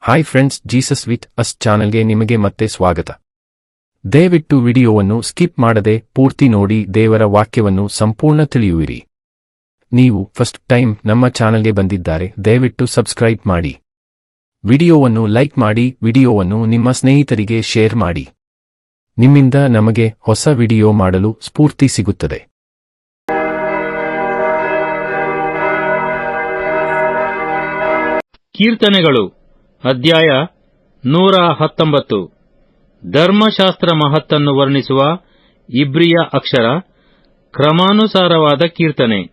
Hi friends, Jesus with us ಚಾನೆಲ್ಗೆ ನಿಮಗೆ ಮತ್ತೆ ಸ್ವಾಗತ. ದಯವಿಟ್ಟು ವಿಡಿಯೋವನ್ನು ಸ್ಕಿಪ್ ಮಾಡದೆ ಪೂರ್ತಿ ನೋಡಿ ದೇವರ ವಾಕ್ಯವನ್ನು ಸಂಪೂರ್ಣ ತಿಳಿಯುವಿರಿ. ನೀವು ಫಸ್ಟ್ ಟೈಮ್ ನಮ್ಮ ಚಾನೆಲ್ಗೆ ಬಂದಿದ್ದಾರೆ, ದಯವಿಟ್ಟು ಸಬ್ಸ್ಕ್ರೈಬ್ ಮಾಡಿ. ವಿಡಿಯೋವನ್ನು ಲೈಕ್ ಮಾಡಿ, ವಿಡಿಯೋವನ್ನು ನಿಮ್ಮ ಸ್ನೇಹಿತರಿಗೆ ಶೇರ್ ಮಾಡಿ. ನಿಮ್ಮಿಂದ ನಮಗೆ ಹೊಸ ವಿಡಿಯೋ ಮಾಡಲು ಸ್ಫೂರ್ತಿ ಸಿಗುತ್ತದೆ. ಕೀರ್ತನೆಗಳು ಅಧ್ಯಾಯ 119. ಧರ್ಮಶಾಸ್ತ್ರ ಮಹತ್ತನ್ನು ವರ್ಣಿಸುವ ಇಬ್ರಿಯ ಅಕ್ಷರ, ಕ್ರಮಾನುಸಾರವಾದ ಕೀರ್ತನೆ.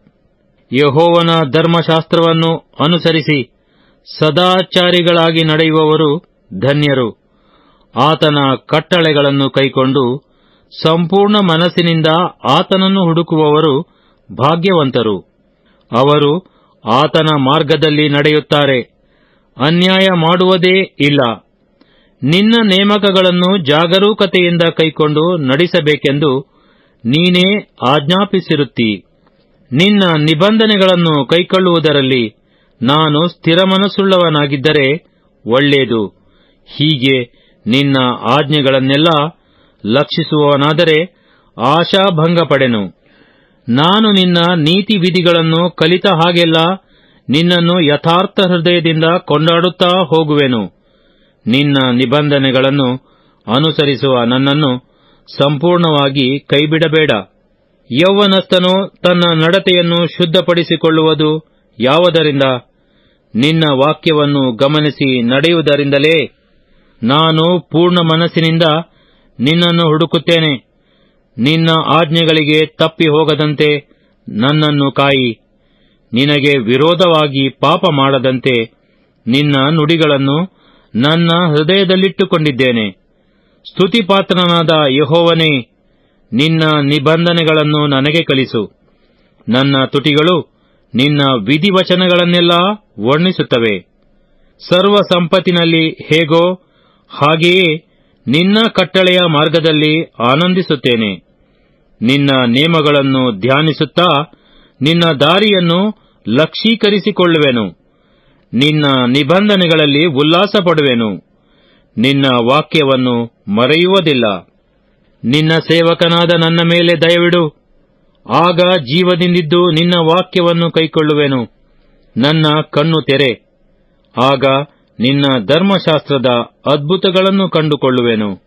ಯೆಹೋವನ ಧರ್ಮಶಾಸ್ತ್ರವನ್ನು ಅನುಸರಿಸಿ ಸದಾಚಾರಿಗಳಾಗಿ ನಡೆಯುವವರು ಧನ್ಯರು. ಆತನ ಕಟ್ಟಳೆಗಳನ್ನು ಕೈಕೊಂಡು ಸಂಪೂರ್ಣ ಮನಸ್ಸಿನಿಂದ ಆತನನ್ನು ಹುಡುಕುವವರು ಭಾಗ್ಯವಂತರು. ಅವರು ಆತನ ಮಾರ್ಗದಲ್ಲಿ ನಡೆಯುತ್ತಾರೆ, ಅನ್ಯಾಯ ಮಾಡುವುದೇ ಇಲ್ಲ. ನಿನ್ನ ನೇಮಕಗಳನ್ನು ಜಾಗರೂಕತೆಯಿಂದ ಕೈಕೊಂಡು ನಡೆಸಬೇಕೆಂದು ನೀನೇ ಆಜ್ಞಾಪಿಸಿರುತ್ತೀ. ನಿನ್ನ ನಿಬಂಧನೆಗಳನ್ನು ಕೈಕೊಳ್ಳುವುದರಲ್ಲಿ ನಾನು ಸ್ಥಿರಮನಸ್ಸುಳ್ಳವನಾಗಿದ್ದರೆ ಒಳ್ಳೆಯದು. ಹೀಗೆ ನಿನ್ನ ಆಜ್ಞೆಗಳನ್ನೆಲ್ಲ ಲಕ್ಷಿಸುವವನಾದರೆ ಆಶಾಭಂಗಪಡೆನು. ನಾನು ನಿನ್ನ ನೀತಿ ವಿಧಿಗಳನ್ನು ಕಲಿತ ಹಾಗೆಲ್ಲ ನಿನ್ನನ್ನು ಯಥಾರ್ಥ ಹೃದಯದಿಂದ ಕೊಂಡಾಡುತ್ತಾ ಹೋಗುವೆನು. ನಿನ್ನ ನಿಬಂಧನೆಗಳನ್ನು ಅನುಸರಿಸುವ ನನ್ನನ್ನು ಸಂಪೂರ್ಣವಾಗಿ ಕೈಬಿಡಬೇಡ. ಯೌವನಸ್ಥನು ತನ್ನ ನಡತೆಯನ್ನು ಶುದ್ಧಪಡಿಸಿಕೊಳ್ಳುವುದು ಯಾವುದರಿಂದ? ನಿನ್ನ ವಾಕ್ಯವನ್ನು ಗಮನಿಸಿ ನಡೆಯುವುದರಿಂದಲೇ. ನಾನು ಪೂರ್ಣ ಮನಸ್ಸಿನಿಂದ ನಿನ್ನನ್ನು ಹುಡುಕುತ್ತೇನೆ. ನಿನ್ನ ಆಜ್ಞೆಗಳಿಗೆ ತಪ್ಪಿ ಹೋಗದಂತೆ ನನ್ನನ್ನು ಕಾಯಿ. ನಿನಗೆ ವಿರೋಧವಾಗಿ ಪಾಪ ಮಾಡದಂತೆ ನಿನ್ನ ನುಡಿಗಳನ್ನು ನನ್ನ ಹೃದಯದಲ್ಲಿಟ್ಟುಕೊಂಡಿದ್ದೇನೆ. ಸ್ತುತಿಪಾತ್ರನಾದ ಯೆಹೋವನೇ, ನಿನ್ನ ನಿಬಂಧನೆಗಳನ್ನು ನನಗೆ ಕಲಿಸು. ನನ್ನ ತುಟಿಗಳು ನಿನ್ನ ವಿಧಿವಚನಗಳನ್ನೆಲ್ಲ ವರ್ಣಿಸುತ್ತವೆ. ಸರ್ವ ಸಂಪತ್ತಿನಲ್ಲಿ ಹೇಗೋ ಹಾಗೆಯೇ ನಿನ್ನ ಕಟ್ಟಳೆಯ ಮಾರ್ಗದಲ್ಲಿ ಆನಂದಿಸುತ್ತೇನೆ. ನಿನ್ನ ನೇಮಗಳನ್ನು ಧ್ಯಾನಿಸುತ್ತಾ ನಿನ್ನ ದಾರಿಯನ್ನು ಲಕ್ಷೀಕರಿಸಿಕೊಳ್ಳುವೆನು. ನಿನ್ನ ನಿಬಂಧನೆಗಳಲ್ಲಿ ಉಲ್ಲಾಸಪಡುವೆನು. ನಿನ್ನ ವಾಕ್ಯವನ್ನು ಮರೆಯುವುದಿಲ್ಲ. ನಿನ್ನ ಸೇವಕನಾದ ನನ್ನ ಮೇಲೆ ದಯವಿಡು. ಆಗ ಜೀವದಿಂದಿದ್ದು ನಿನ್ನ ವಾಕ್ಯವನ್ನು ಕೈಕೊಳ್ಳುವೆನು. ನನ್ನ ಕಣ್ಣು ತೆರೆ. ಆಗ ನಿನ್ನ ಧರ್ಮಶಾಸ್ತ್ರದ ಅದ್ಭುತಗಳನ್ನು ಕಂಡುಕೊಳ್ಳುವೆನು.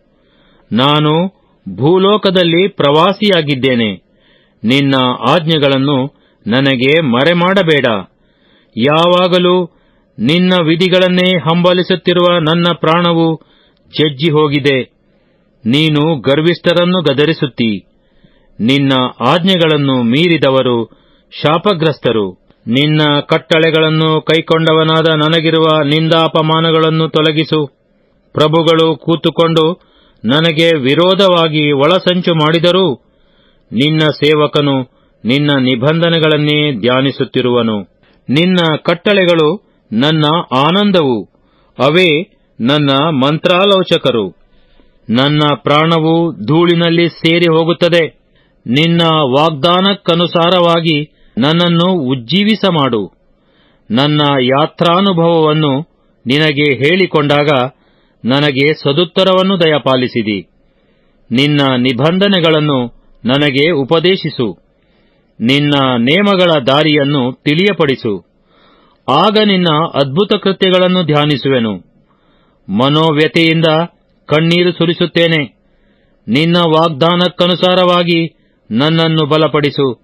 ನಾನು ಭೂಲೋಕದಲ್ಲಿ ಪ್ರವಾಸಿಯಾಗಿದ್ದೇನೆ. ನಿನ್ನ ಆಜ್ಞೆಗಳನ್ನು ನನಗೆ ಮರೆಮಾಡಬೇಡ. ಯಾವಾಗಲೂ ನಿನ್ನ ವಿಧಿಗಳನ್ನೇ ಹಂಬಲಿಸುತ್ತಿರುವ ನನ್ನ ಪ್ರಾಣವು ಜಜ್ಜಿ ಹೋಗಿದೆ. ನೀನು ಗರ್ವಿಷ್ಠರನ್ನು ಗದರಿಸುತ್ತೀ. ನಿನ್ನ ಆಜ್ಞೆಗಳನ್ನು ಮೀರಿದವರು ಶಾಪಗ್ರಸ್ತರು. ನಿನ್ನ ಕಟ್ಟಳೆಗಳನ್ನು ಕೈಕೊಂಡವನಾದ ನನಗಿರುವ ನಿಂದಾಪಮಾನಗಳನ್ನು ತೊಲಗಿಸು. ಪ್ರಭುಗಳು ಕೂತುಕೊಂಡು ನನಗೆ ವಿರೋಧವಾಗಿ ಒಳಸಂಚು ಮಾಡಿದರೂ ನಿನ್ನ ಸೇವಕನು ನಿನ್ನ ನಿಬಂಧನೆಗಳನ್ನೇ ಧ್ಯಾನಿಸುತ್ತಿರುವನು. ನಿನ್ನ ಕಟ್ಟಳೆಗಳು ನನ್ನ ಆನಂದವು, ಅವೇ ನನ್ನ ಮಂತ್ರಾಲೋಚಕರು. ನನ್ನ ಪ್ರಾಣವು ಧೂಳಿನಲ್ಲಿ ಸೇರಿ ಹೋಗುತ್ತದೆ. ನಿನ್ನ ವಾಗ್ದಾನಕ್ಕನುಸಾರವಾಗಿ ನನ್ನನ್ನು ಉಜ್ಜೀವಿಸಮಾಡು. ನನ್ನ ಯಾತ್ರಾನುಭವವನ್ನು ನಿನಗೆ ಹೇಳಿಕೊಂಡಾಗ ನನಗೆ ಸದುತ್ತರವನ್ನು ದಯಪಾಲಿಸಿದಿ. ನಿನ್ನ ನಿಬಂಧನೆಗಳನ್ನು ನನಗೆ ಉಪದೇಶಿಸು. ನಿನ್ನ ನೇಮಗಳ ದಾರಿಯನ್ನು ತಿಳಿಯಪಡಿಸು. ಆಗ ನಿನ್ನ ಅದ್ಭುತ ಕೃತ್ಯಗಳನ್ನು ಧ್ಯಾನಿಸುವೆನು. ಮನೋವ್ಯತೆಯಿಂದ ಕಣ್ಣೀರು ಸುರಿಸುತ್ತೇನೆ. ನಿನ್ನ ವಾಗ್ದಾನಕ್ಕನುಸಾರವಾಗಿ ನನ್ನನ್ನು ಬಲಪಡಿಸು.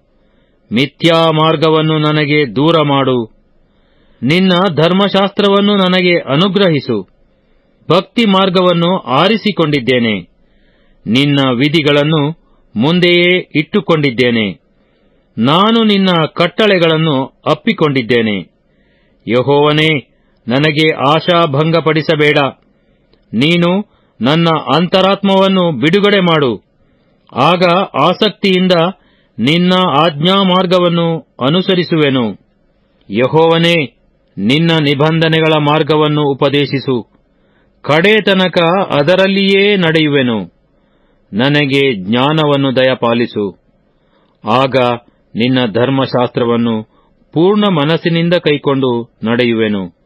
ಮಿಥ್ಯಾ ಮಾರ್ಗವನ್ನು ನನಗೆ ದೂರ ಮಾಡು. ನಿನ್ನ ಧರ್ಮಶಾಸ್ತ್ರವನ್ನು ನನಗೆ ಅನುಗ್ರಹಿಸು. ಭಕ್ತಿ ಮಾರ್ಗವನ್ನು ಆರಿಸಿಕೊಂಡಿದ್ದೇನೆ. ನಿನ್ನ ವಿಧಿಗಳನ್ನು ಮುಂದೆಯೇ ಇಟ್ಟುಕೊಂಡಿದ್ದೇನೆ. ನಾನು ನಿನ್ನ ಕಟ್ಟಳೆಗಳನ್ನು ಅಪ್ಪಿಕೊಂಡಿದ್ದೇನೆ. ಯೆಹೋವನೇ, ನನಗೆ ಆಶಾಭಂಗಪಡಿಸಬೇಡ. ನೀನು ನನ್ನ ಅಂತರಾತ್ಮವನ್ನು ಬಿಡುಗಡೆ ಮಾಡು. ಆಗ ಆಸಕ್ತಿಯಿಂದ ನಿನ್ನ ಆಜ್ಞಾಮಾರ್ಗವನ್ನು ಅನುಸರಿಸುವೆನು. ಯೆಹೋವನೇ, ನಿನ್ನ ನಿಬಂಧನೆಗಳ ಮಾರ್ಗವನ್ನು ಉಪದೇಶಿಸು. ಕಡೇ ತನಕ ಅದರಲ್ಲಿಯೇ ನಡೆಯುವೆನು. ನನಗೆ ಜ್ಞಾನವನ್ನು ದಯಪಾಲಿಸು. ಆಗ ನಿನ್ನ ಧರ್ಮಶಾಸ್ತ್ರವನ್ನು ಪೂರ್ಣ ಮನಸ್ಸಿನಿಂದ ಕೈಕೊಂಡು ನಡೆಯುವೆನು.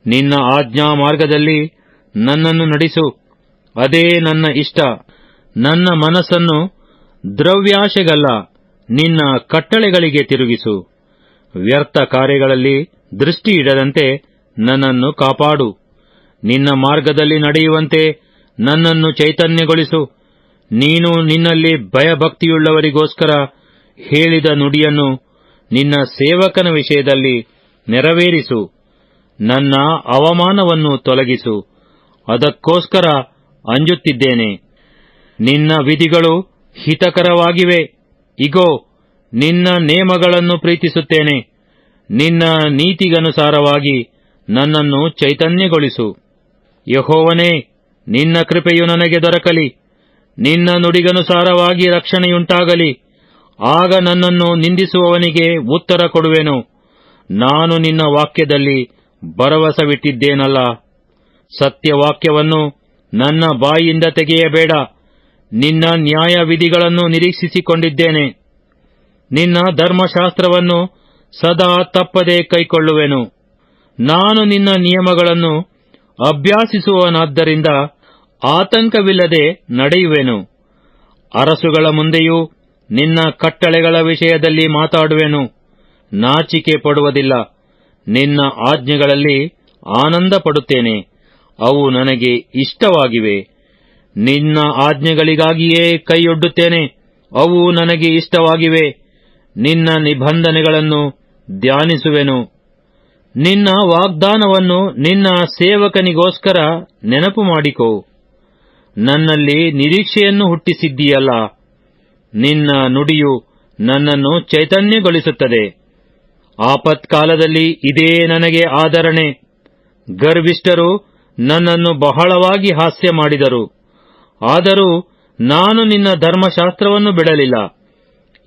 ನಿನ್ನ ಆಜ್ಞಾ ಮಾರ್ಗದಲ್ಲಿ ನನ್ನನ್ನು ನಡೆಸು, ಅದೇ ನನ್ನ ಇಷ್ಟ. ನನ್ನ ಮನಸ್ಸನ್ನು ದ್ರವ್ಯಾಶೆಗಲ್ಲ, ನಿನ್ನ ಕಟ್ಟಳೆಗಳಿಗೆ ತಿರುಗಿಸು. ವ್ಯರ್ಥ ಕಾರ್ಯಗಳಲ್ಲಿ ದೃಷ್ಟಿಯಿಡದಂತೆ ನನ್ನನ್ನು ಕಾಪಾಡು. ನಿನ್ನ ಮಾರ್ಗದಲ್ಲಿ ನಡೆಯುವಂತೆ ನನ್ನನ್ನು ಚೈತನ್ಯಗೊಳಿಸು. ನೀನು ನಿನ್ನಲ್ಲಿ ಭಯಭಕ್ತಿಯುಳ್ಳವರಿಗೋಸ್ಕರ ಹೇಳಿದ ನುಡಿಯನ್ನು ನಿನ್ನ ಸೇವಕನ ವಿಷಯದಲ್ಲಿ ನೆರವೇರಿಸು. ನನ್ನ ಅವಮಾನವನ್ನು ತೊಲಗಿಸು, ಅದಕ್ಕೋಸ್ಕರ ಅಂಜುತ್ತಿದ್ದೇನೆ. ನಿನ್ನ ವಿಧಿಗಳು ಹಿತಕರವಾಗಿವೆ. ಇಗೋ, ನಿನ್ನ ನೇಮಗಳನ್ನು ಪ್ರೀತಿಸುತ್ತೇನೆ. ನಿನ್ನ ನೀತಿಗನುಸಾರವಾಗಿ ನನ್ನನ್ನು ಚೈತನ್ಯಗೊಳಿಸು. ಯೆಹೋವನೇ, ನಿನ್ನ ಕೃಪೆಯು ನನಗೆ ದೊರಕಲಿ. ನಿನ್ನ ನುಡಿಗನುಸಾರವಾಗಿ ರಕ್ಷಣೆಯುಂಟಾಗಲಿ. ಆಗ ನನ್ನನ್ನು ನಿಂದಿಸುವವನಿಗೆ ಉತ್ತರ ಕೊಡುವೆನು. ನಾನು ನಿನ್ನ ವಾಕ್ಯದಲ್ಲಿ ಭರವಸವಿಟ್ಟಿದ್ದೇನಲ್ಲ. ಸತ್ಯವಾಕ್ಯವನ್ನು ನನ್ನ ಬಾಯಿಯಿಂದ ತೆಗೆಯಬೇಡ. ನಿನ್ನ ನ್ಯಾಯ ವಿಧಿಗಳನ್ನು ನಿರೀಕ್ಷಿಸಿಕೊಂಡಿದ್ದೇನೆ. ನಿನ್ನ ಧರ್ಮಶಾಸ್ತ್ರವನ್ನು ಸದಾ ತಪ್ಪದೆ ಕೈಕೊಳ್ಳುವೆನು. ನಾನು ನಿನ್ನ ನಿಯಮಗಳನ್ನು ಅಭ್ಯಾಸಿಸುವವನಾದ್ದರಿಂದ ಆತಂಕವಿಲ್ಲದೆ ನಡೆಯುವೆನು. ಅರಸುಗಳ ಮುಂದೆಯೂ ನಿನ್ನ ಕಟ್ಟಳೆಗಳ ವಿಷಯದಲ್ಲಿ ಮಾತಾಡುವೆನು. ನಾಚಿಕೆ ಪಡುವುದಿಲ್ಲ. ನಿನ್ನ ಆಜ್ಞೆಗಳಲ್ಲಿ ಆನಂದ ಪಡುತ್ತೇನೆ. ಅವು ನನಗೆ ಇಷ್ಟವಾಗಿವೆ. ನಿನ್ನ ಆಜ್ಞೆಗಳಿಗಾಗಿಯೇ ಕೈಯೊಡ್ಡುತ್ತೇನೆ. ಅವು ನನಗೆ ಇಷ್ಟವಾಗಿವೆ. ನಿನ್ನ ನಿಬಂಧನೆಗಳನ್ನು ಧ್ಯಾನಿಸುವೆನು. ನಿನ್ನ ವಾಗ್ದಾನವನ್ನು ನಿನ್ನ ಸೇವಕನಿಗೋಸ್ಕರ ನೆನಪು ಮಾಡಿಕೋ. ನನ್ನಲ್ಲಿ ನಿರೀಕ್ಷೆಯನ್ನು ಹುಟ್ಟಿಸಿದ್ದೀಯಲ್ಲ. ನಿನ್ನ ನುಡಿಯು ನನ್ನನ್ನು ಚೈತನ್ಯಗೊಳಿಸುತ್ತದೆ. ಆಪತ್ಕಾಲದಲ್ಲಿ ಇದೇ ನನಗೆ ಆದರಣೆ. ಗರ್ವಿಷ್ಠರು ನನ್ನನ್ನು ಬಹಳವಾಗಿ ಹಾಸ್ಯ ಮಾಡಿದರು. ಆದರೂ ನಾನು ನಿನ್ನ ಧರ್ಮಶಾಸ್ತ್ರವನ್ನು ಬಿಡಲಿಲ್ಲ.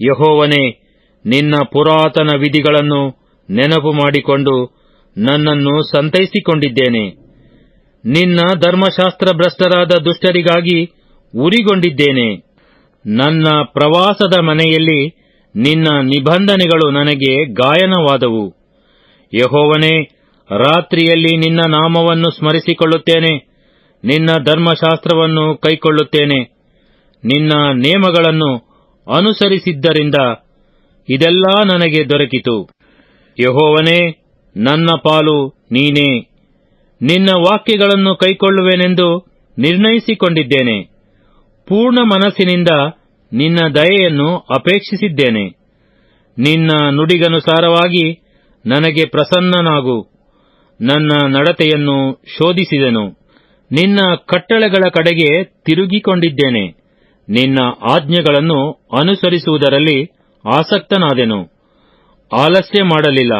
ಯೆಹೋವನೇ, ನಿನ್ನ ಪುರಾತನ ವಿಧಿಗಳನ್ನು ನೆನಪು ಮಾಡಿಕೊಂಡು ನನ್ನನ್ನು ಸಂತೈಸಿಕೊಂಡಿದ್ದೇನೆ. ನಿನ್ನ ಧರ್ಮಶಾಸ್ತ್ರ ಭ್ರಷ್ಟರಾದ ದುಷ್ಟರಿಗಾಗಿ ಉರಿಗೊಂಡಿದ್ದೇನೆ. ನನ್ನ ಪ್ರವಾಸದ ಮನೆಯಲ್ಲಿ ನಿನ್ನ ನಿಬಂಧನೆಗಳು ನನಗೆ ಗಾಯನವಾದವು. ಯೆಹೋವನೇ, ರಾತ್ರಿಯಲ್ಲಿ ನಿನ್ನ ನಾಮವನ್ನು ಸ್ಮರಿಸಿಕೊಳ್ಳುತ್ತೇನೆ. ನಿನ್ನ ಧರ್ಮಶಾಸ್ತ್ರವನ್ನು ಕೈಕೊಳ್ಳುತ್ತೇನೆ. ನಿನ್ನ ನೇಮಗಳನ್ನು ಅನುಸರಿಸಿದ್ದರಿಂದ ಇದೆಲ್ಲಾ ನನಗೆ ದೊರಕಿತು. ಯೆಹೋವನೇ, ನನ್ನ ಪಾಲು ನೀನೇ. ನಿನ್ನ ವಾಕ್ಯಗಳನ್ನು ಕೈಕೊಳ್ಳುವೆನೆಂದು ನಿರ್ಣಯಿಸಿಕೊಂಡಿದ್ದೇನೆ. ಪೂರ್ಣ ಮನಸ್ಸಿನಿಂದ ನಿನ್ನ ದಯೆಯನ್ನು ಅಪೇಕ್ಷಿಸಿದ್ದೇನೆ. ನಿನ್ನ ನುಡಿಗನುಸಾರವಾಗಿ ನನಗೆ ಪ್ರಸನ್ನನಾಗು. ನನ್ನ ನಡತೆಯನ್ನು ಶೋಧಿಸಿದೆನು. ನಿನ್ನ ಕಟ್ಟಳೆಗಳ ಕಡೆಗೆ ತಿರುಗಿಕೊಂಡಿದ್ದೇನೆ. ನಿನ್ನ ಆಜ್ಞೆಗಳನ್ನು ಅನುಸರಿಸುವುದರಲ್ಲಿ ಆಸಕ್ತನಾದೆನು. ಆಲಸ್ಯ ಮಾಡಲಿಲ್ಲ.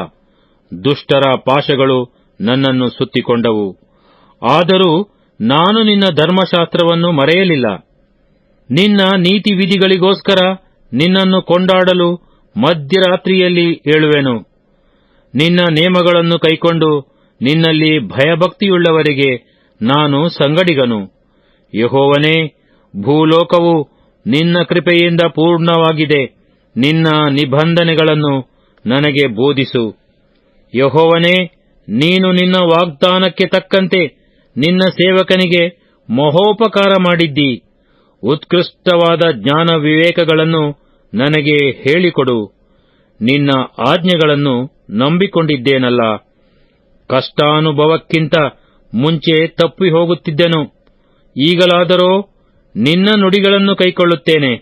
ದುಷ್ಟರ ಪಾಶಗಳು ನನ್ನನ್ನು ಸುತ್ತಿಕೊಂಡವು. ಆದರೂ ನಾನು ನಿನ್ನ ಧರ್ಮಶಾಸ್ತ್ರವನ್ನು ಮರೆಯಲಿಲ್ಲ. ನಿನ್ನ ನೀತಿ ವಿಧಿಗಳಿಗೋಸ್ಕರ ನಿನ್ನನ್ನು ಕೊಂಡಾಡಲು ಮಧ್ಯರಾತ್ರಿಯಲ್ಲಿ ಏಳುವೆನು. ನಿನ್ನ ನೇಮಗಳನ್ನು ಕೈಕೊಂಡು ನಿನ್ನಲ್ಲಿ ಭಯಭಕ್ತಿಯುಳ್ಳವರಿಗೆ ನಾನು ಸಂಗಡಿಗನು. ಯೆಹೋವನೇ, ಭೂಲೋಕವು ನಿನ್ನ ಕೃಪೆಯಿಂದ ಪೂರ್ಣವಾಗಿದೆ. ನಿನ್ನ ನಿಬಂಧನೆಗಳನ್ನು ನನಗೆ ಬೋಧಿಸು. ಯೆಹೋವನೇ, ನೀನು ನಿನ್ನ ವಾಗ್ದಾನಕ್ಕೆ ತಕ್ಕಂತೆ ನಿನ್ನ ಸೇವಕನಿಗೆ ಮಹೋಪಕಾರ ಮಾಡಿದ್ದಿ. ಉತ್ಕೃಷ್ಟವಾದ ಜ್ಞಾನ ವಿವೇಕಗಳನ್ನು ನನಗೆ ಹೇಳಿಕೊಡು. ನಿನ್ನ ಆಜ್ಞೆಗಳನ್ನು ನಂಬಿಕೊಂಡಿದ್ದೇನಲ್ಲ. ಕಷ್ಟಾನುಭವಕ್ಕಿಂತ ಮುಂಚೆ ತಪ್ಪಿ ಹೋಗುತ್ತಿದ್ದೆನು. ಈಗಲಾದರೋ ನಿನ್ನ ನುಡಿಗಳನ್ನು ಕೈಕೊಳ್ಳುತ್ತೇನೆ.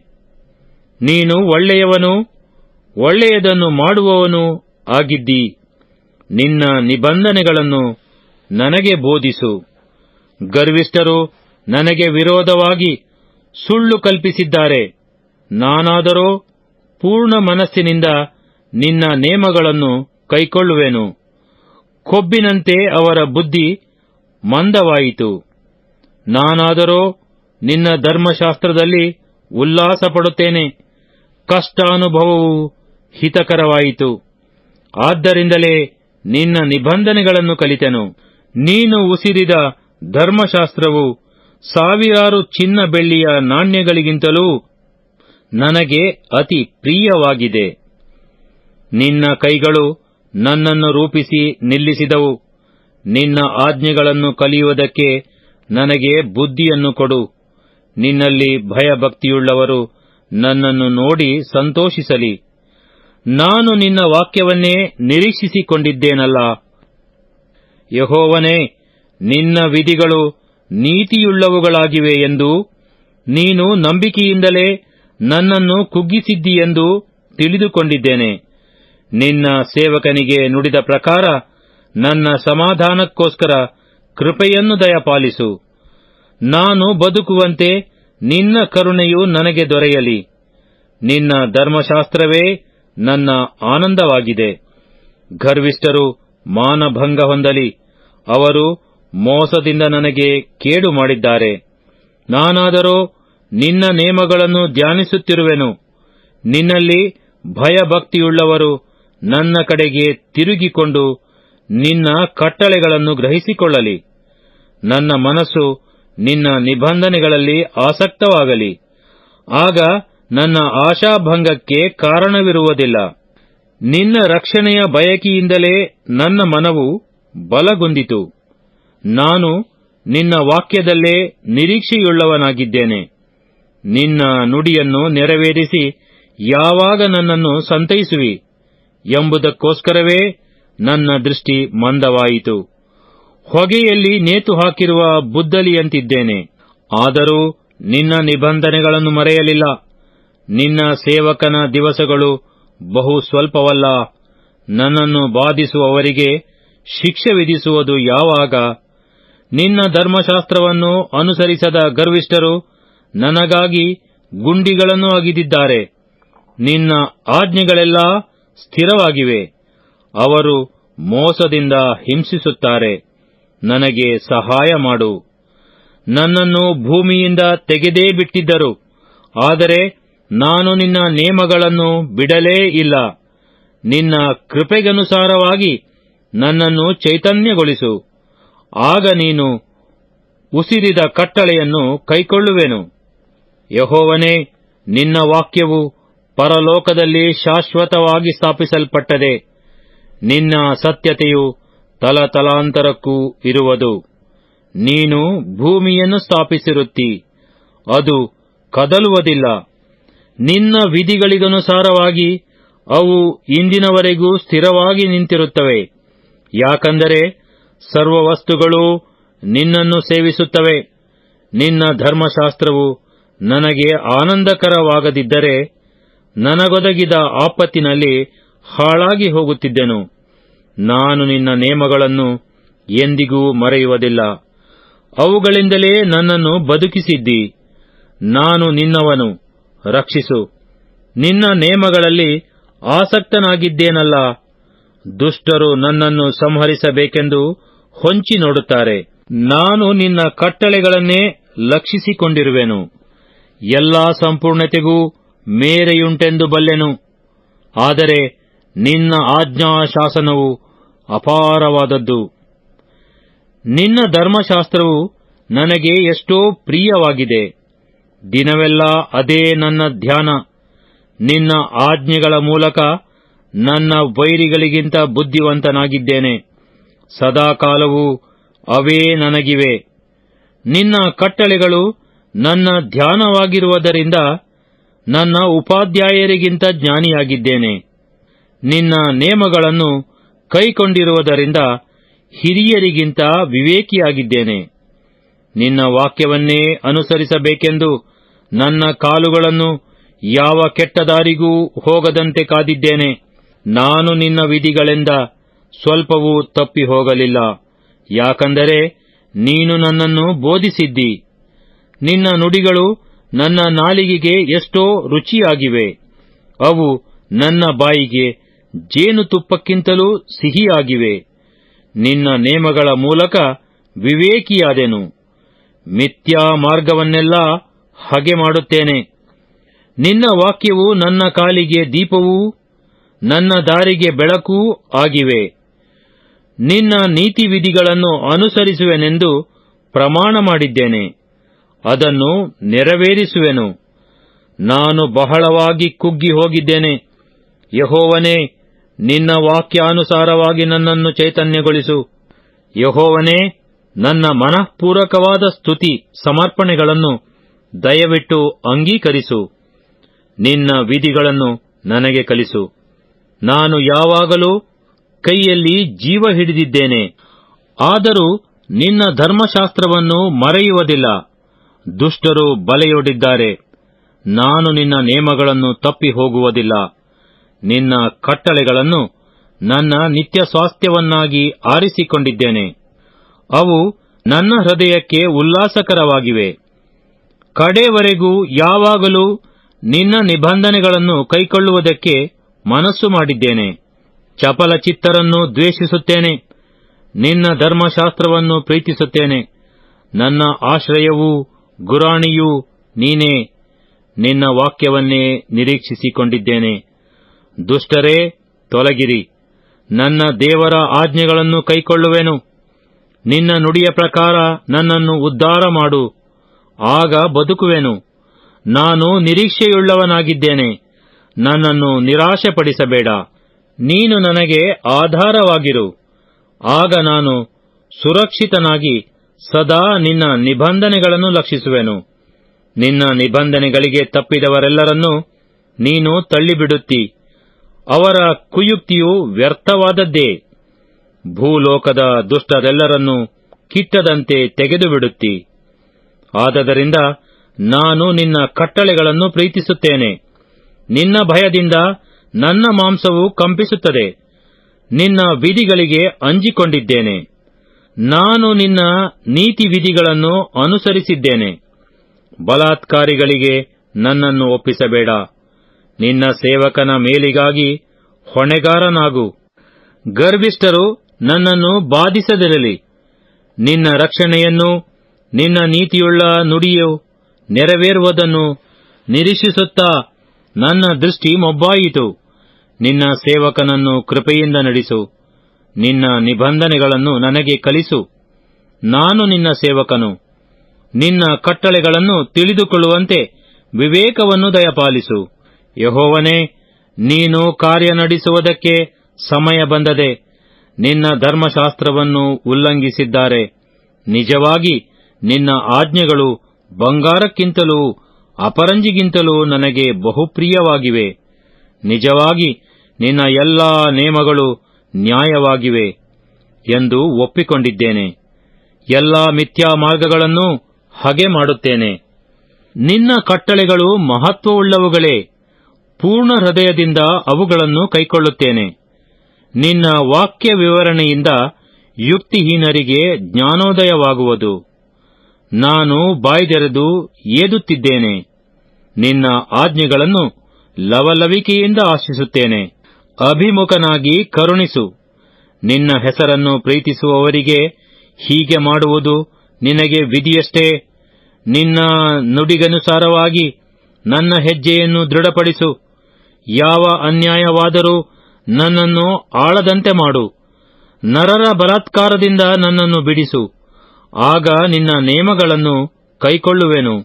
ನೀನು ಒಳ್ಳೆಯವನೂ ಒಳ್ಳೆಯದನ್ನು ಮಾಡುವವನೂ ಆಗಿದ್ದಿ. ನಿನ್ನ ನಿಬಂಧನೆಗಳನ್ನು ನನಗೆ ಬೋಧಿಸು. ಗರ್ವಿಷ್ಠರು ನನಗೆ ವಿರೋಧವಾಗಿ ಸುಳ್ಳು ಕಲ್ಪಿಸಿದ್ದಾರೆ. ನಾನಾದರೋ ಪೂರ್ಣ ಮನಸ್ಸಿನಿಂದ ನಿನ್ನ ನೇಮಗಳನ್ನು ಕೈಕೊಳ್ಳುವೆನು. ಕೊಬ್ಬಿನಂತೆ ಅವರ ಬುದ್ಧಿ ಮಂದವಾಯಿತು. ನಾನಾದರೋ ನಿನ್ನ ಧರ್ಮಶಾಸ್ತ್ರದಲ್ಲಿ ಉಲ್ಲಾಸಪಡುತ್ತೇನೆ. ಕಷ್ಟಾನುಭವವು ಹಿತಕರವಾಯಿತು. ಆದ್ದರಿಂದಲೇ ನಿನ್ನ ನಿಬಂಧನೆಗಳನ್ನು ಕಲಿತೆನು. ನೀನು ಉಸಿರಿದ ಧರ್ಮಶಾಸ್ತ್ರವು ಸಾವಿರಾರು ಚಿನ್ನ ಬೆಳ್ಳಿಯ ನಾಣ್ಯಗಳಿಗಿಂತಲೂ ನನಗೆ ಅತಿ ಪ್ರಿಯವಾಗಿದೆ. ನಿನ್ನ ಕೈಗಳು ನನ್ನನ್ನು ರೂಪಿಸಿ ನಿಲ್ಲಿಸಿದವು. ನಿನ್ನ ಆಜ್ಞೆಗಳನ್ನು ಕಲಿಯುವುದಕ್ಕೆ ನನಗೆ ಬುದ್ಧಿಯನ್ನು ಕೊಡು. ನಿನ್ನಲ್ಲಿ ಭಯಭಕ್ತಿಯುಳ್ಳವರು ನನ್ನನ್ನು ನೋಡಿ ಸಂತೋಷಿಸಲಿ. ನಾನು ನಿನ್ನ ವಾಕ್ಯವನ್ನೇ ನಿರೀಕ್ಷಿಸಿಕೊಂಡಿದ್ದೇನಲ್ಲ. ಯೆಹೋವನೇ, ನಿನ್ನ ವಿಧಿಗಳು ನೀತಿಯುಳ್ಳವುಗಳಾಗಿವೆ ಎಂದು, ನೀನು ನಂಬಿಕೆಯಿಂದಲೇ ನನ್ನನ್ನು ಕುಗ್ಗಿಸಿದ್ದೀಯೆಂದು ತಿಳಿದುಕೊಂಡಿದ್ದೇನೆ. ನಿನ್ನ ಸೇವಕನಿಗೆ ನುಡಿದ ಪ್ರಕಾರ ನನ್ನ ಸಮಾಧಾನಕ್ಕೋಸ್ಕರ ಕೃಪೆಯನ್ನು ದಯಪಾಲಿಸು. ನಾನು ಬದುಕುವಂತೆ ನಿನ್ನ ಕರುಣೆಯು ನನಗೆ ದೊರೆಯಲಿ. ನಿನ್ನ ಧರ್ಮಶಾಸ್ತ್ರವೇ ನನ್ನ ಆನಂದವಾಗಿದೆ. ಗರ್ವಿಷ್ಠರು ಮಾನಭಂಗ ಹೊಂದಲಿ. ಅವರು ಮೋಸದಿಂದ ನನಗೆ ಕೇಡು ಮಾಡಿದ್ದಾರೆ. ನಾನಾದರೋ ನಿನ್ನ ನೇಮಗಳನ್ನು ಧ್ಯಾನಿಸುತ್ತಿರುವೆನು. ನಿನ್ನಲ್ಲಿ ಭಯಭಕ್ತಿಯುಳ್ಳವರು ನನ್ನ ಕಡೆಗೆ ತಿರುಗಿಕೊಂಡು ನಿನ್ನ ಕಟ್ಟಳೆಗಳನ್ನು ಗ್ರಹಿಸಿಕೊಳ್ಳಲಿ. ನನ್ನ ಮನಸ್ಸು ನಿನ್ನ ನಿಬಂಧನೆಗಳಲ್ಲಿ ಆಸಕ್ತವಾಗಲಿ. ಆಗ ನನ್ನ ಆಶಾಭಂಗಕ್ಕೆ ಕಾರಣವಿರುವುದಿಲ್ಲ. ನಿನ್ನ ರಕ್ಷಣೆಯ ಬಯಕೆಯಿಂದಲೇ ನನ್ನ ಮನವು ಬಲಗೊಂಡಿತು. ನಾನು ನಿನ್ನ ವಾಕ್ಯದಲ್ಲೇ ನಿರೀಕ್ಷೆಯುಳ್ಳವನಾಗಿದ್ದೇನೆ. ನಿನ್ನ ನುಡಿಯನ್ನು ನೆರವೇರಿಸಿ ಯಾವಾಗ ನನ್ನನ್ನು ಸಂತೈಸುವಿ ಎಂಬುದಕ್ಕೋಸ್ಕರವೇ ನನ್ನ ದೃಷ್ಟಿ ಮಂದವಾಯಿತು. ಹೊಗೆಯಲ್ಲಿ ನೇತು ಹಾಕಿರುವ ಬುದ್ದಲಿಯಂತಿದ್ದೇನೆ. ಆದರೂ ನಿನ್ನ ನಿಬಂಧನೆಗಳನ್ನು ಮರೆಯಲಿಲ್ಲ. ನಿನ್ನ ಸೇವಕನ ದಿವಸಗಳು ಬಹು ಸ್ವಲ್ಪವಲ್ಲ. ನನ್ನನ್ನು ಬಾಧಿಸುವವರಿಗೆ ಶಿಕ್ಷೆ ವಿಧಿಸುವುದು ಯಾವಾಗ? ನಿನ್ನ ಧರ್ಮಶಾಸ್ತ್ರವನ್ನು ಅನುಸರಿಸದ ಗರ್ವಿಷ್ಠರು ನನಗಾಗಿ ಗುಂಡಿಗಳನ್ನು ಅಗಿದಿದ್ದಾರೆ. ನಿನ್ನ ಆಜ್ಞೆಗಳೆಲ್ಲ ಸ್ಥಿರವಾಗಿವೆ. ಅವರು ಮೋಸದಿಂದ ಹಿಂಸಿಸುತ್ತಾರೆ. ನನಗೆ ಸಹಾಯ ಮಾಡು. ನನ್ನನ್ನು ಭೂಮಿಯಿಂದ ತೆಗೆದೇ ಬಿಟ್ಟಿದ್ದರು, ಆದರೆ ನಾನು ನಿನ್ನ ನೇಮಗಳನ್ನು ಬಿಡಲೇ ಇಲ್ಲ. ನಿನ್ನ ಕೃಪೆಗನುಸಾರವಾಗಿ ನನ್ನನ್ನು ಚೈತನ್ಯಗೊಳಿಸು. ಆಗ ನೀನು ಉಸಿರಿದ ಕಟ್ಟಳೆಯನ್ನು ಕೈಕೊಳ್ಳುವೆನು. ಯೆಹೋವನೇ, ನಿನ್ನ ವಾಕ್ಯವು ಪರಲೋಕದಲ್ಲಿ ಶಾಶ್ವತವಾಗಿ ಸ್ಥಾಪಿಸಲ್ಪಟ್ಟದೆ. ನಿನ್ನ ಸತ್ಯತೆಯು ತಲತಲಾಂತರಕ್ಕೂ ಇರುವುದು. ನೀನು ಭೂಮಿಯನ್ನು ಸ್ಥಾಪಿಸಿರುತ್ತಿ, ಅದು ಕದಲುವುದಿಲ್ಲ. ನಿನ್ನ ವಿಧಿಗಳಿಗನುಸಾರವಾಗಿ ಅವು ಇಂದಿನವರೆಗೂ ಸ್ಥಿರವಾಗಿ ನಿಂತಿರುತ್ತವೆ. ಯಾಕಂದರೆ ಸರ್ವವಸ್ತುಗಳೂ ನಿನ್ನನ್ನು ಸೇವಿಸುತ್ತವೆ. ನಿನ್ನ ಧರ್ಮಶಾಸ್ತ್ರವು ನನಗೆ ಆನಂದಕರವಾಗದಿದ್ದರೆ ನನಗೊದಗಿದ ಆಪತ್ತಿನಲ್ಲಿ ಹಾಳಾಗಿ ಹೋಗುತ್ತಿದ್ದೆನು. ನಾನು ನಿನ್ನ ನೇಮಗಳನ್ನು ಎಂದಿಗೂ ಮರೆಯುವುದಿಲ್ಲ. ಅವುಗಳಿಂದಲೇ ನನ್ನನ್ನು ಬದುಕಿಸಿದ್ದಿ. ನಾನು ನಿನ್ನವನು, ರಕ್ಷಿಸು. ನಿನ್ನ ನೇಮಗಳಲ್ಲಿ ಆಸಕ್ತನಾಗಿದ್ದೇನಲ್ಲ. ದುಷ್ಟರು ನನ್ನನ್ನು ಸಂಹರಿಸಬೇಕೆಂದು ಹೊಂಚಿ ನೋಡುತ್ತಾರೆ. ನಾನು ನಿನ್ನ ಕಟ್ಟಳೆಗಳನ್ನೇ ಲಕ್ಷಿಸಿಕೊಂಡಿರುವೆನು. ಎಲ್ಲಾ ಸಂಪೂರ್ಣತೆಗೂ ಮೇರೆಯುಂಟೆಂದು ಬಲ್ಲೆನು. ಆದರೆ ನಿನ್ನ ಆಜ್ಞಾಶಾಸನವು ಅಪಾರವಾದದ್ದು. ನಿನ್ನ ಧರ್ಮಶಾಸ್ತ್ರವು ನನಗೆ ಎಷ್ಟೋ ಪ್ರಿಯವಾಗಿದೆ. ದಿನವೆಲ್ಲ ಅದೇ ನನ್ನ ಧ್ಯಾನ. ನಿನ್ನ ಆಜ್ಞೆಗಳ ಮೂಲಕ ನನ್ನ ವೈರಿಗಳಿಗಿಂತ ಬುದ್ಧಿವಂತನಾಗಿದ್ದೇನೆ. ಸದಾಕಾಲವೂ ಅವೇ ನನಗಿವೆ. ನಿನ್ನ ಕಟ್ಟಳೆಗಳು ನನ್ನ ಧ್ಯಾನವಾಗಿರುವುದರಿಂದ ನನ್ನ ಉಪಾಧ್ಯಾಯರಿಗಿಂತ ಜ್ಞಾನಿಯಾಗಿದ್ದೇನೆ. ನಿನ್ನ ನೇಮಗಳನ್ನು ಕೈಕೊಂಡಿರುವುದರಿಂದ ಹಿರಿಯರಿಗಿಂತ ವಿವೇಕಿಯಾಗಿದ್ದೇನೆ. ನಿನ್ನ ವಾಕ್ಯವನ್ನೇ ಅನುಸರಿಸಬೇಕೆಂದು ನನ್ನ ಕಾಲುಗಳನ್ನು ಯಾವ ಕೆಟ್ಟ ದಾರಿಗೂ ಹೋಗದಂತೆ ಕಾದಿದ್ದೇನೆ. ನಾನು ನಿನ್ನ ವಿಧಿಗಳಿಂದ ಸ್ವಲ್ಪವೂ ತಪ್ಪಿ ಹೋಗಲಿಲ್ಲ. ಯಾಕಂದರೆ ನೀನು ನನ್ನನ್ನು ಬೋಧಿಸಿದ್ದಿ. ನಿನ್ನ ನುಡಿಗಳು ನನ್ನ ನಾಲಿಗೆಗೆ ಎಷ್ಟೋ ರುಚಿಯಾಗಿವೆ. ಅವು ನನ್ನ ಬಾಯಿಗೆ ಜೇನುತುಪ್ಪಕ್ಕಿಂತಲೂ ಸಿಹಿಯಾಗಿವೆ. ನಿನ್ನ ನೇಮಗಳ ಮೂಲಕ ವಿವೇಕಿಯಾದೆನು. ಮಿಥ್ಯಾ ಮಾರ್ಗವನ್ನೆಲ್ಲ ಹಗೆ ಮಾಡುತ್ತೇನೆ. ನಿನ್ನ ವಾಕ್ಯವು ನನ್ನ ಕಾಲಿಗೆ ದೀಪವೂ ನನ್ನ ದಾರಿಗೆ ಬೆಳಕೂ ಆಗಿವೆ. ನಿನ್ನ ನೀತಿವಿಧಿಗಳನ್ನು ಅನುಸರಿಸುವೆನೆಂದು ಪ್ರಮಾಣ ಮಾಡಿದ್ದೇನೆ. ಅದನ್ನು ನೆರವೇರಿಸುವೆನು. ನಾನು ಬಹಳವಾಗಿ ಕುಗ್ಗಿ ಹೋಗಿದ್ದೇನೆ. ಯೆಹೋವನೇ, ನಿನ್ನ ವಾಕ್ಯಾನುಸಾರವಾಗಿ ನನ್ನನ್ನು ಚೈತನ್ಯಗೊಳಿಸು. ಯೆಹೋವನೇ, ನನ್ನ ಮನಃಪೂರ್ವಕವಾದ ಸ್ತುತಿ ಸಮರ್ಪಣೆಗಳನ್ನು ದಯವಿಟ್ಟು ಅಂಗೀಕರಿಸು. ನಿನ್ನ ವಿಧಿಗಳನ್ನು ನನಗೆ ಕಲಿಸು. ನಾನು ಯಾವಾಗಲೂ ಕೈಯಲ್ಲಿ ಜೀವ ಹಿಡಿದಿದ್ದೇನೆ, ಆದರೂ ನಿನ್ನ ಧರ್ಮಶಾಸ್ತ್ರವನ್ನು ಮರೆಯುವುದಿಲ್ಲ. ದುಷ್ಟರು ಬಲೆಯೊಡ್ಡಿದ್ದಾರೆ, ನಾನು ನಿನ್ನ ನೇಮಗಳನ್ನು ತಪ್ಪಿ ಹೋಗುವುದಿಲ್ಲ. ನಿನ್ನ ಕಟ್ಟಳೆಗಳನ್ನು ನನ್ನ ನಿತ್ಯ ಸ್ವಾಸ್ಥ್ಯವನ್ನಾಗಿ ಆರಿಸಿಕೊಂಡಿದ್ದೇನೆ. ಅವು ನನ್ನ ಹೃದಯಕ್ಕೆ ಉಲ್ಲಾಸಕರವಾಗಿವೆ. ಕಡೆಯವರೆಗೂ ಯಾವಾಗಲೂ ನಿನ್ನ ನಿಬಂಧನೆಗಳನ್ನು ಕೈಕೊಳ್ಳುವುದಕ್ಕೆ ಮನಸ್ಸು ಮಾಡಿದ್ದೇನೆ. ಚಪಲ ಚಿತ್ತರನ್ನು ದ್ವೇಷಿಸುತ್ತೇನೆ, ನಿನ್ನ ಧರ್ಮಶಾಸ್ತ್ರವನ್ನು ಪ್ರೀತಿಸುತ್ತೇನೆ. ನನ್ನ ಆಶ್ರಯವೂ ಗುರಾಣಿಯೂ ನೀನೇ, ನಿನ್ನ ವಾಕ್ಯವನ್ನೇ ನಿರೀಕ್ಷಿಸಿಕೊಂಡಿದ್ದೇನೆ. ದುಷ್ಟರೇ, ತೊಲಗಿರಿ. ನನ್ನ ದೇವರ ಆಜ್ಞೆಗಳನ್ನು ಕೈಕೊಳ್ಳುವೆನು. ನಿನ್ನ ನುಡಿಯ ಪ್ರಕಾರ ನನ್ನನ್ನು ಉದ್ಧಾರ ಮಾಡು, ಆಗ ಬದುಕುವೆನು. ನಾನು ನಿರೀಕ್ಷೆಯುಳ್ಳವನಾಗಿದ್ದೇನೆ, ನನ್ನನ್ನು ನಿರಾಶೆಪಡಿಸಬೇಡ. ನೀನು ನನಗೆ ಆಧಾರವಾಗಿರು, ಆಗ ನಾನು ಸುರಕ್ಷಿತನಾಗಿ ಸದಾ ನಿನ್ನ ನಿಬಂಧನೆಗಳನ್ನು ಲಕ್ಷಿಸುವೆನು. ನಿನ್ನ ನಿಬಂಧನೆಗಳಿಗೆ ತಪ್ಪಿದವರೆಲ್ಲರನ್ನೂ ನೀನು ತಳ್ಳಿಬಿಡುತ್ತಿ, ಅವರ ಕುಯುಕ್ತಿಯು ವ್ಯರ್ಥವಾದದ್ದೇ. ಭೂಲೋಕದ ದುಷ್ಟರೆಲ್ಲರನ್ನೂ ಕಿಟ್ಟದಂತೆ ತೆಗೆದುಬಿಡುತ್ತಿ. ಆದದರಿಂದ ನಾನು ನಿನ್ನ ಕಟ್ಟಳೆಗಳನ್ನು ಪ್ರೀತಿಸುತ್ತೇನೆ. ನಿನ್ನ ಭಯದಿಂದ ನನ್ನ ಮಾಂಸವು ಕಂಪಿಸುತ್ತದೆ. ನಿನ್ನ ವಿಧಿಗಳಿಗೆ ಅಂಜಿಕೊಂಡಿದ್ದೇನೆ. ನಾನು ನಿನ್ನ ನೀತಿ ವಿಧಿಗಳನ್ನು ಅನುಸರಿಸಿದ್ದೇನೆ. ಬಲಾತ್ಕಾರಿಗಳಿಗೆ ನನ್ನನ್ನು ಒಪ್ಪಿಸಬೇಡ. ನಿನ್ನ ಸೇವಕನ ಮೇಲಿಗಾಗಿ ಹೊಣೆಗಾರನಾಗು. ಗರ್ವಿಷ್ಠರು ನನ್ನನ್ನು ಬಾಧಿಸದಿರಲಿ. ನಿನ್ನ ರಕ್ಷಣೆಯನ್ನು, ನಿನ್ನ ನೀತಿಯುಳ್ಳ ನುಡಿಯು ನೆರವೇರುವುದನ್ನು ನಿರೀಕ್ಷಿಸುತ್ತಾ ನನ್ನ ದೃಷ್ಟಿ ಮೊಬ್ಬಾಯಿತು. ನಿನ್ನ ಸೇವಕನನ್ನು ಕೃಪೆಯಿಂದ ನಡೆಸು. ನಿನ್ನ ನಿಬಂಧನೆಗಳನ್ನು ನನಗೆ ಕಲಿಸು. ನಾನು ನಿನ್ನ ಸೇವಕನು. ನಿನ್ನ ಕಟ್ಟಳೆಗಳನ್ನು ತಿಳಿದುಕೊಳ್ಳುವಂತೆ ವಿವೇಕವನ್ನು ದಯಪಾಲಿಸು. ಯೆಹೋವನೇ, ನೀನು ಕಾರ್ಯ ನಡೆಸುವುದಕ್ಕೆ ಸಮಯ ಬಂದದೆ. ನಿನ್ನ ಧರ್ಮಶಾಸ್ತ್ರವನ್ನು ಉಲ್ಲಂಘಿಸಿದ್ದಾರೆ. ನಿಜವಾಗಿ ನಿನ್ನ ಆಜ್ಞೆಗಳು ಬಂಗಾರಕ್ಕಿಂತಲೂ ಅಪರಂಜಿಗಿಂತಲೂ ನನಗೆ ಬಹುಪ್ರಿಯವಾಗಿವೆ. ನಿಜವಾಗಿ ನಿನ್ನ ಎಲ್ಲಾ ನೇಮಗಳು ನ್ಯಾಯವಾಗಿವೆ ಎಂದು ಒಪ್ಪಿಕೊಂಡಿದ್ದೇನೆ. ಎಲ್ಲಾ ಮಿಥ್ಯಾ ಮಾರ್ಗಗಳನ್ನು ಹಗೆ ಮಾಡುತ್ತೇನೆ. ನಿನ್ನ ಕಟ್ಟಳೆಗಳು ಮಹತ್ವವುಳ್ಳವುಗಳೇ. ಪೂರ್ಣ ಹೃದಯದಿಂದ ಅವುಗಳನ್ನು ಕೈಕೊಳ್ಳುತ್ತೇನೆ. ನಿನ್ನ ವಾಕ್ಯ ವಿವರಣೆಯಿಂದ ಯುಕ್ತಿಹೀನರಿಗೆ ಜ್ಞಾನೋದಯವಾಗುವುದು. ನಾನು ಬಾಯ್ದೆರೆದು ಏದುತ್ತಿದ್ದೇನೆ. ನಿನ್ನ ಆಜ್ಞೆಗಳನ್ನು ಲವಲವಿಕೆಯಿಂದ ಆಶಿಸುತ್ತೇನೆ. ಅಭಿಮುಖನಾಗಿ ಕರುಣಿಸು. ನಿನ್ನ ಹೆಸರನ್ನು ಪ್ರೀತಿಸುವವರಿಗೆ ಹೀಗೆ ಮಾಡುವುದು ನಿನಗೆ ವಿಧಿಯಷ್ಟೇ. ನಿನ್ನ ನುಡಿಗನುಸಾರವಾಗಿ ನನ್ನ ಹೆಜ್ಜೆಯನ್ನು ದೃಢಪಡಿಸು. ಯಾವ ಅನ್ಯಾಯವಾದರೂ ನನ್ನನ್ನು ಆಳದಂತೆ ಮಾಡು. ನರರ ಬಲಾತ್ಕಾರದಿಂದ ನನ್ನನ್ನು ಬಿಡಿಸು. ಆಗ ನಿನ್ನ ನೇಮಗಳನ್ನು ಕೈಕೊಳ್ಳುವೆನು.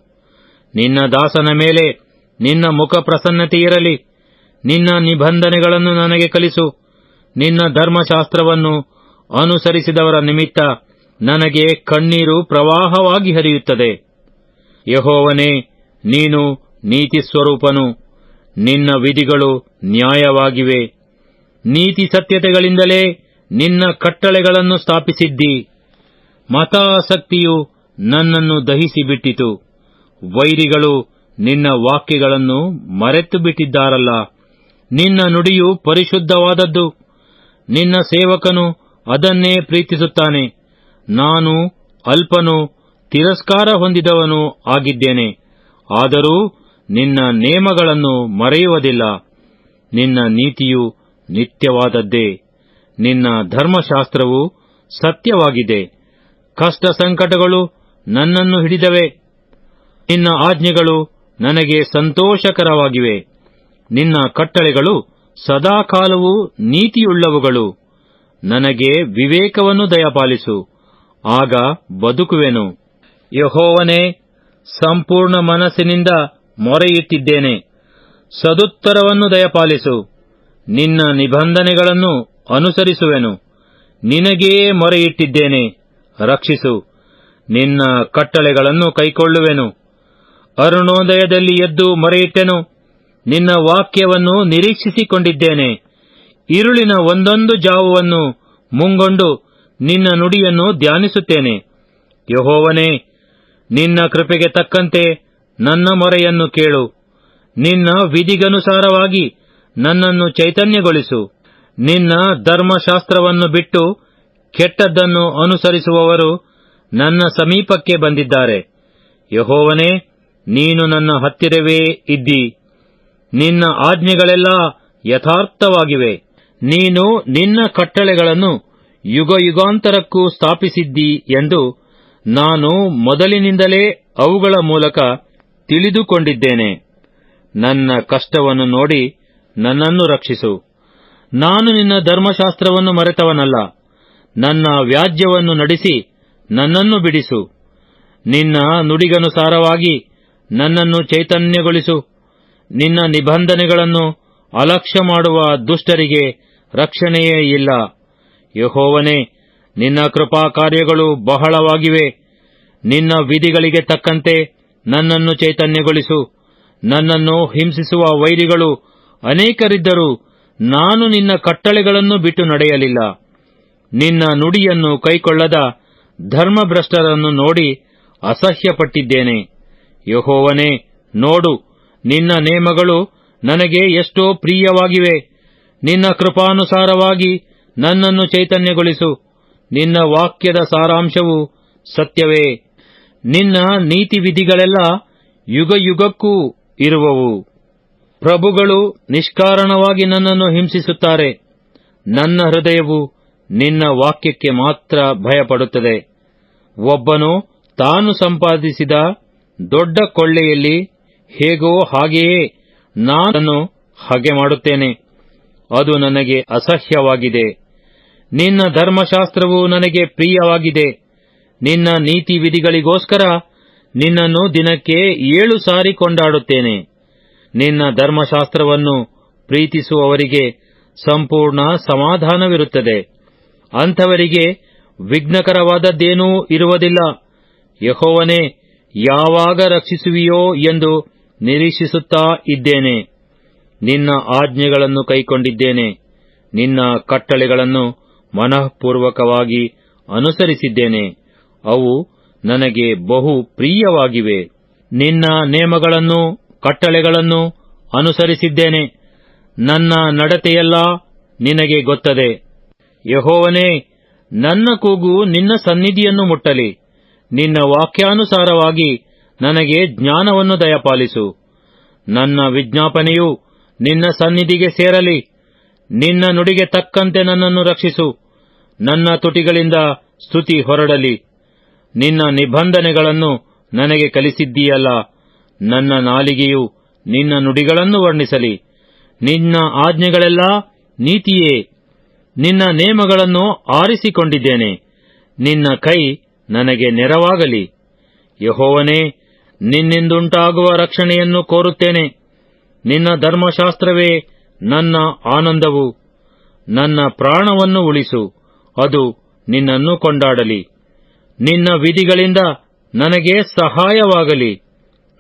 ನಿನ್ನ ದಾಸನ ಮೇಲೆ ನಿನ್ನ ಮುಖ ಪ್ರಸನ್ನತೆಯಿರಲಿ. ನಿನ್ನ ನಿಬಂಧನೆಗಳನ್ನು ನನಗೆ ಕಲಿಸು. ನಿನ್ನ ಧರ್ಮಶಾಸ್ತ್ರವನ್ನು ಅನುಸರಿಸಿದವರ ನಿಮಿತ್ತ ನನಗೆ ಕಣ್ಣೀರು ಪ್ರವಾಹವಾಗಿ ಹರಿಯುತ್ತದೆ. ಯೆಹೋವನೇ, ನೀನು ನೀತಿ ಸ್ವರೂಪನು. ನಿನ್ನ ವಿಧಿಗಳು ನ್ಯಾಯವಾಗಿವೆ. ನೀತಿ ಸತ್ಯತೆಗಳಿಂದಲೇ ನಿನ್ನ ಕಟ್ಟಳೆಗಳನ್ನು ಸ್ಥಾಪಿಸಿದ್ದಿ. ಮತಾಸಕ್ತಿಯು ನನ್ನನ್ನು ದಹಿಸಿಬಿಟ್ಟಿತು. ವೈರಿಗಳು ನಿನ್ನ ವಾಕ್ಯಗಳನ್ನು ಮರೆತು ಬಿಟ್ಟಿದ್ದಾರಲ್ಲ. ನಿನ್ನ ನುಡಿಯು ಪರಿಶುದ್ಧವಾದದ್ದು. ನಿನ್ನ ಸೇವಕನು ಅದನ್ನೇ ಪ್ರೀತಿಸುತ್ತಾನೆ. ನಾನು ಅಲ್ಪನೂ ತಿರಸ್ಕಾರ ಹೊಂದಿದವನೂ ಆಗಿದ್ದೇನೆ, ಆದರೂ ನಿನ್ನ ನೇಮಗಳನ್ನು ಮರೆಯುವುದಿಲ್ಲ. ನಿನ್ನ ನೀತಿಯು ನಿತ್ಯವಾದದ್ದೇ. ನಿನ್ನ ಧರ್ಮಶಾಸ್ತ್ರವು ಸತ್ಯವಾಗಿದೆ. ಕಷ್ಟ ಸಂಕಟಗಳು ನನ್ನನ್ನು ಹಿಡಿದವೆ. ನಿನ್ನ ಆಜ್ಞೆಗಳು ನನಗೆ ಸಂತೋಷಕರವಾಗಿವೆ. ನಿನ್ನ ಕಟ್ಟಳೆಗಳು ಸದಾಕಾಲವೂ ನೀತಿಯುಳ್ಳವುಗಳು. ನನಗೆ ವಿವೇಕವನ್ನು ದಯಪಾಲಿಸು, ಆಗ ಬದುಕುವೆನು. ಯೆಹೋವನೇ, ಸಂಪೂರ್ಣ ಮನಸ್ಸಿನಿಂದ ಮೊರೆಯಿಟ್ಟಿದ್ದೇನೆ. ಸದುತ್ತರವನ್ನು ದಯಪಾಲಿಸು. ನಿನ್ನ ನಿಬಂಧನೆಗಳನ್ನು ಅನುಸರಿಸುವೆನು. ನಿನಗೇ ಮೊರೆಯಿಟ್ಟಿದ್ದೇನೆ, ರಕ್ಷಿಸು. ನಿನ್ನ ಕಟ್ಟಳೆಗಳನ್ನು ಕೈಕೊಳ್ಳುವೆನು. ಅರುಣೋದಯದಲ್ಲಿ ಎದ್ದು ಮೊರೆಯಿಟ್ಟೆನು, ನಿನ್ನ ವಾಕ್ಯವನ್ನು ನಿರೀಕ್ಷಿಸಿಕೊಂಡಿದ್ದೇನೆ. ഇരുಳಿನ ಒಂದೊಂದು ಜಾವವನ್ನು ಮುಂಗೊಂಡು ನಿನ್ನ ನುಡಿಯನ್ನು ಧ್ಯಾನಿಸುತ್ತೇನೆ. ಯೆಹೋವನೇ, ನಿನ್ನ ಕೃಪೆಗೆ ತಕ್ಕಂತೆ ನನ್ನ ಮೊರೆಯನ್ನು ಕೇಳು. ನಿನ್ನ ವಿಧಿಗನುಸಾರವಾಗಿ ನನ್ನನ್ನು ಚೈತನ್ಯಗೊಳಿಸು. ನಿನ್ನ ಧರ್ಮಶಾಸ್ತ್ರವನ್ನು ಬಿಟ್ಟು ಕೆಟ್ಟದ್ದನ್ನು ಅನುಸರಿಸುವವರು ನನ್ನ ಸಮೀಪಕ್ಕೆ ಬಂದಿದ್ದಾರೆ. ಯೆಹೋವನೇ, ನೀನು ನನ್ನ ಹತ್ತಿರವೇ ಇದ್ದಿ. ನಿನ್ನ ಆಜ್ಞೆಗಳೆಲ್ಲ ಯಥಾರ್ಥವಾಗಿವೆ. ನೀನು ನಿನ್ನ ಕಟ್ಟಳೆಗಳನ್ನು ಯುಗಯುಗಾಂತರಕ್ಕೂ ಸ್ಥಾಪಿಸಿದ್ದಿ ಎಂದು ನಾನು ಮೊದಲಿನಿಂದಲೇ ಅವುಗಳ ಮೂಲಕ ತಿಳಿದುಕೊಂಡಿದ್ದೇನೆ. ನನ್ನ ಕಷ್ಟವನ್ನು ನೋಡಿ ನನ್ನನ್ನು ರಕ್ಷಿಸು. ನಾನು ನಿನ್ನ ಧರ್ಮಶಾಸ್ತ್ರವನ್ನು ಮರೆತವನಲ್ಲ. ನನ್ನ ವ್ಯಾಜ್ಯವನ್ನು ನಡೆಸಿ ನನ್ನನ್ನು ಬಿಡಿಸು. ನಿನ್ನ ನುಡಿಗನುಸಾರವಾಗಿ ನನ್ನನ್ನು ಚೈತನ್ಯಗೊಳಿಸು. ನಿನ್ನ ನಿಬಂಧನೆಗಳನ್ನು ಅಲಕ್ಷ್ಯ ಮಾಡುವ ದುಷ್ಟರಿಗೆ ರಕ್ಷಣೆಯೇ ಇಲ್ಲ. ಯೆಹೋವನೇ, ನಿನ್ನ ಕೃಪಾ ಕಾರ್ಯಗಳು ಬಹಳವಾಗಿವೆ. ನಿನ್ನ ವಿಧಿಗಳಿಗೆ ತಕ್ಕಂತೆ ನನ್ನನ್ನು ಚೈತನ್ಯಗೊಳಿಸು. ನನ್ನನ್ನು ಹಿಂಸಿಸುವ ವೈರಿಗಳು ಅನೇಕರಿದ್ದರೂ ನಾನು ನಿನ್ನ ಕಟ್ಟಳೆಗಳನ್ನು ಬಿಟ್ಟು ನಡೆಯಲಿಲ್ಲ. ನಿನ್ನ ನುಡಿಯನ್ನು ಕೈಕೊಳ್ಳದ ಧರ್ಮಭ್ರಷ್ಟರನ್ನು ನೋಡಿ ಅಸಹ್ಯಪಟ್ಟಿದ್ದೇನೆ. ಯೆಹೋವನೇ, ನೋಡು, ನಿನ್ನ ನೇಮಗಳು ನನಗೆ ಎಷ್ಟೋ ಪ್ರಿಯವಾಗಿವೆ. ನಿನ್ನ ಕೃಪಾನುಸಾರವಾಗಿ ನನ್ನನ್ನು ಚೈತನ್ಯಗೊಳಿಸು. ನಿನ್ನ ವಾಕ್ಯದ ಸಾರಾಂಶವು ಸತ್ಯವೇ. ನಿನ್ನ ನೀತಿವಿಧಿಗಳೆಲ್ಲ ಯುಗಯುಗಕ್ಕೂ ಇರುವವು. ಪ್ರಭುಗಳು ನಿಷ್ಕಾರಣವಾಗಿ ನನ್ನನ್ನು ಹಿಂಸಿಸುತ್ತಾರೆ. ನನ್ನ ಹೃದಯವು ನಿನ್ನ ವಾಕ್ಯಕ್ಕೆ ಮಾತ್ರ ಭಯಪಡುತ್ತದೆ. ಒಬ್ಬನು ತಾನು ಸಂಪಾದಿಸಿದ ದೊಡ್ಡ ಕೊಳ್ಳೆಯಲ್ಲಿ ಹೇಗೋ ಹಾಗೆಯೇ ನಾನು ಹಾಗೆ ಮಾಡುತ್ತೇನೆ. ಅದು ನನಗೆ ಅಸಹ್ಯವಾಗಿದೆ. ನಿನ್ನ ಧರ್ಮಶಾಸ್ತ್ರವು ನನಗೆ ಪ್ರಿಯವಾಗಿದೆ. ನಿನ್ನ ನೀತಿ ವಿಧಿಗಳಿಗೋಸ್ಕರ ನಿನ್ನನ್ನು ದಿನಕ್ಕೆ 7 ಸಾರಿ ಕೊಂಡಾಡುತ್ತೇನೆ. ನಿನ್ನ ಧರ್ಮಶಾಸ್ತ್ರವನ್ನು ಪ್ರೀತಿಸುವವರಿಗೆ ಸಂಪೂರ್ಣ ಸಮಾಧಾನವಿರುತ್ತದೆ. ಅಂಥವರಿಗೆ ವಿಘ್ನಕರವಾದದ್ದೇನೂ ಇರುವುದಿಲ್ಲ. ಯೆಹೋವನೇ, ಯಾವಾಗ ರಕ್ಷಿಸುವಿಯೋ ಎಂದು ನಿರೀಕ್ಷಿಸುತ್ತಾ ಇದ್ದೇನೆ. ನಿನ್ನ ಆಜ್ಞೆಗಳನ್ನು ಕೈಕೊಂಡಿದ್ದೇನೆ. ನಿನ್ನ ಕಟ್ಟಳೆಗಳನ್ನು ಮನಃಪೂರ್ವಕವಾಗಿ ಅನುಸರಿಸಿದ್ದೇನೆ. ಅವು ನನಗೆ ಬಹು ಪ್ರಿಯವಾಗಿವೆ. ನಿನ್ನ ನೇಮಗಳನ್ನು ಕಟ್ಟಳೆಗಳನ್ನು ಅನುಸರಿಸಿದ್ದೇನೆ. ನನ್ನ ನಡತೆಯೆಲ್ಲ ನಿನಗೆ ಗೊತ್ತದೆ. ಯೆಹೋವನೇ, ನನ್ನ ಕೂಗು ನಿನ್ನ ಸನ್ನಿಧಿಯನ್ನು ಮುಟ್ಟಲಿ. ನಿನ್ನ ವಾಕ್ಯಾನುಸಾರವಾಗಿ ನನಗೆ ಜ್ಞಾನವನ್ನು ದಯಪಾಲಿಸು. ನನ್ನ ವಿಜ್ಞಾಪನೆಯು ನಿನ್ನ ಸನ್ನಿಧಿಗೆ ಸೇರಲಿ. ನಿನ್ನ ನುಡಿಗೆ ತಕ್ಕಂತೆ ನನ್ನನ್ನು ರಕ್ಷಿಸು. ನನ್ನ ತುಟಿಗಳಿಂದ ಸ್ತುತಿ ಹೊರಡಲಿ. ನಿನ್ನ ನಿಬಂಧನೆಗಳನ್ನು ನನಗೆ ಕಲಿಸಿದ್ದೀಯಲ್ಲ. ನನ್ನ ನಾಲಿಗೆಯು ನಿನ್ನ ನುಡಿಗಳನ್ನು ವರ್ಣಿಸಲಿ. ನಿನ್ನ ಆಜ್ಞೆಗಳೆಲ್ಲ ನೀತಿಯೇ. ನಿನ್ನ ನೇಮಗಳನ್ನು ಆರಿಸಿಕೊಂಡಿದ್ದೇನೆ. ನಿನ್ನ ಕೈ ನನಗೆ ನೆರವಾಗಲಿ. ಯೆಹೋವನೇ, ನಿನ್ನಿಂದುಂಟಾಗುವ ರಕ್ಷಣೆಯನ್ನು ಕೋರುತ್ತೇನೆ. ನಿನ್ನ ಧರ್ಮಶಾಸ್ತ್ರವೇ ನನ್ನ ಆನಂದವು. ನನ್ನ ಪ್ರಾಣವನ್ನು ಉಳಿಸು, ಅದು ನಿನ್ನನ್ನು ಕೊಂಡಾಡಲಿ. ನಿನ್ನ ವಿಧಿಗಳಿಂದ ನನಗೆ ಸಹಾಯವಾಗಲಿ.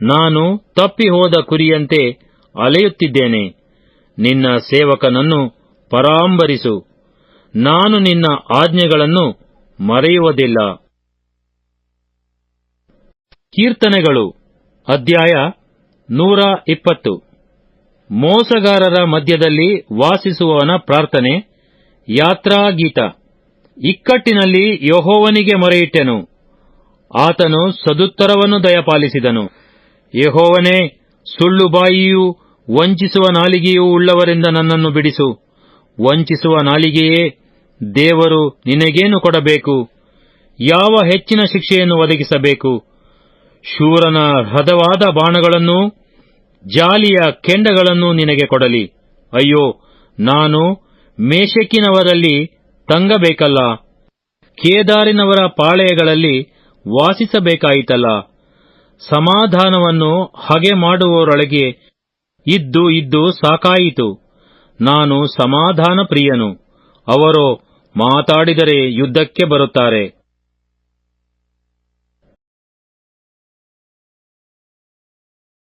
ನಾನು ತಪ್ಪಿ ಹೋದ ಕುರಿಯಂತೆ ಅಲೆಯುತ್ತಿದ್ದೇನೆ. ನಿನ್ನ ಸೇವಕನನ್ನು ಪರಾಂಬರಿಸು. ನಾನು ನಿನ್ನ ಆಜ್ಞೆಗಳನ್ನು ಮರೆಯುವುದಿಲ್ಲ. ಕೀರ್ತನೆಗಳು ಅಧ್ಯಾಯ 120. ಮೋಸಗಾರರ ಮಧ್ಯದಲ್ಲಿ ವಾಸಿಸುವವನ ಪ್ರಾರ್ಥನೆ. ಯಾತ್ರಾಗೀತ. ಇಕ್ಕಟ್ಟಿನಲ್ಲಿ ಯೆಹೋವನಿಗೆ ಮೊರೆಯಿಟ್ಟೆನು. ಆತನು ಸದುತ್ತರವನ್ನು ದಯಪಾಲಿಸಿದನು. ಯೆಹೋವನೇ, ಸುಳ್ಳು ಬಾಯಿಯೂ ವಂಚಿಸುವ ನಾಲಿಗೆಯೂ ಉಳ್ಳವರಿಂದ ನನ್ನನ್ನು ಬಿಡಿಸು. ವಂಚಿಸುವ ನಾಲಿಗೆಯೇ, ದೇವರು ನಿನಗೇನು ಕೊಡಬೇಕು? ಯಾವ ಹೆಚ್ಚಿನ ಶಿಕ್ಷೆಯನ್ನು ಒದಗಿಸಬೇಕು? ಶೂರನ ಹದವಾದ ಬಾಣಗಳನ್ನೂ ಜಾಲಿಯ ಕೆಂಡಗಳನ್ನೂ ನಿನಗೆ ಕೊಡಲಿ. ಅಯ್ಯೋ, ನಾನು ಮೇಷೆಕಿನವರಲ್ಲಿ ತಂಗಬೇಕಲ್ಲ, ಕೇದಾರಿನವರ ಪಾಳೆಯಗಳಲ್ಲಿ ವಾಸಿಸಬೇಕಾಯಿತಲ್ಲ. ಸಮಾಧಾನವನ್ನು ಹಗೆ ಮಾಡುವವರೊಳಗೆ ಇದ್ದು ಸಾಕಾಯಿತು. ನಾನು ಸಮಾಧಾನ ಪ್ರಿಯನು, ಅವರೋ ಮಾತಾಡಿದರೆ ಯುದ್ಧಕ್ಕೆ ಬರುತ್ತಾರೆ.